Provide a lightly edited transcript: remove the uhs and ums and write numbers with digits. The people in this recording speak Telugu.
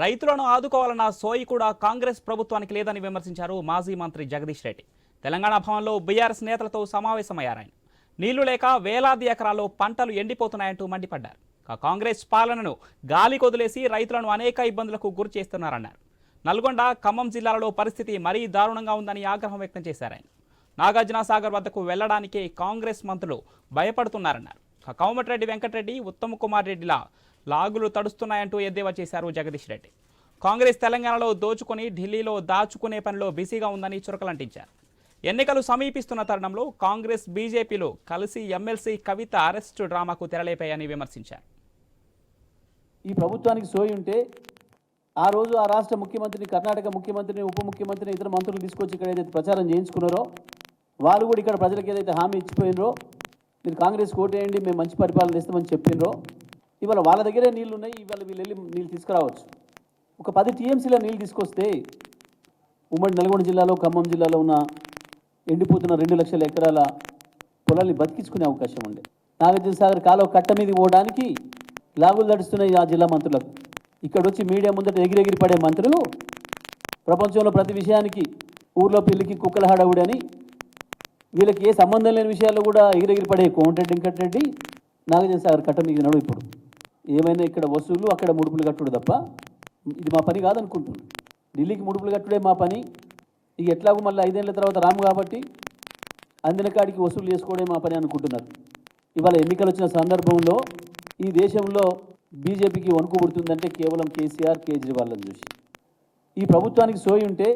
రైతులను ఆదుకోవాలన్న సోయి కూడా కాంగ్రెస్ ప్రభుత్వానికి లేదని విమర్శించారు మాజీ మంత్రి జగదీష్ రెడ్డి. తెలంగాణ భవన్లో బీఆర్ఎస్ నేతలతో సమావేశమయ్యారు. నీళ్లు లేక వేలాది ఎకరాల్లో పంటలు ఎండిపోతున్నాయంటూ మండిపడ్డారు. కాంగ్రెస్ పాలనను గాలి కొదిలేసి రైతులను అనేక ఇబ్బందులకు గురి చేస్తున్నారన్నారు. నల్గొండ, ఖమ్మం జిల్లాలలో పరిస్థితి మరీ దారుణంగా ఉందని ఆగ్రహం వ్యక్తం చేశారు. నాగార్జున సాగర్ వద్దకు వెళ్లడానికే కాంగ్రెస్ మంత్రులు భయపడుతున్నారన్నారు. కోమటిరెడ్డి వెంకటరెడ్డి, ఉత్తమ్ కుమార్ రెడ్డిల లాగులు తడుస్తున్నాయంటూ ఎద్దేవా చేశారు జగదీష్ రెడ్డి. కాంగ్రెస్ తెలంగాణలో దోచుకుని ఢిల్లీలో దాచుకునే పనిలో బిజీగా ఉందని చురకలంటించారు. ఎన్నికలు సమీపిస్తున్న తరుణంలో కాంగ్రెస్, బీజేపీలు కలిసి ఎమ్మెల్సీ కవిత అరెస్టు డ్రామాకు తెరలేపాయని విమర్శించారు. ఈ ప్రభుత్వానికి సోయి ఉంటే ఆ రోజు ఆ రాష్ట్ర ముఖ్యమంత్రిని, కర్ణాటక ముఖ్యమంత్రిని, ఉప ముఖ్యమంత్రిని, ఇతర మంత్రులు తీసుకొచ్చి ఇక్కడ ఏదైతే ప్రచారం చేయించుకున్నారో వాళ్ళు కూడా ఇక్కడ ప్రజలకు ఏదైతే హామీ ఇచ్చిపోయినరో, మీరు కాంగ్రెస్ ఓటేయండి మేము మంచి పరిపాలన ఇస్తామని చెప్పినరో, ఇవాళ వాళ్ళ దగ్గరే నీళ్లు ఉన్నాయి. ఇవాళ వీళ్ళు వెళ్ళి నీళ్ళు తీసుకురావచ్చు. ఒక 10 టీఎంసీల నీళ్ళు తీసుకొస్తే ఉమ్మడి నల్గొండ జిల్లాలో, ఖమ్మం జిల్లాలో ఉన్న ఎండిపోతున్న 2 లక్షల ఎకరాల పొలాల్ని బతికించుకునే అవకాశం ఉండే. నాగార్జున సాగర్ కాలువ కట్ట మీద పోవడానికి లాగులు నడుస్తున్నాయి ఆ జిల్లా మంత్రులకు. ఇక్కడ వచ్చి మీడియా ముందట ఎగిరెగిరి పడే మంత్రులు ప్రపంచంలో ప్రతి విషయానికి ఊర్లో పెళ్లికి కుక్కల హడావుడని, వీళ్ళకి ఏ సంబంధం లేని విషయాల్లో కూడా ఎగిరెగిరి పడే కోమటిరెడ్డి వెంకటరెడ్డి నాగార్జున సాగర్ కట్ట మీద నడు. ఇప్పుడు ఏమైనా ఇక్కడ వసూలు, అక్కడ ముడుపులు కట్టుడు తప్ప ఇది మా పని కాదనుకుంటున్నాను. ఢిల్లీకి ముడుపులు కట్టుడే మా పని. ఇక ఎట్లాగో మళ్ళీ 5 ఏళ్ల తర్వాత రాము కాబట్టి అందిన కాడికి వసూలు చేసుకోవడే మా పని అనుకుంటున్నారు. ఇవాళ ఎన్నికలు వచ్చిన సందర్భంలో ఈ దేశంలో బీజేపీకి వణుకు పుడుతుందంటే కేవలం కేసీఆర్, కేజ్రీవాల్ని చూసి. ఈ ప్రభుత్వానికి సోయి ఉంటే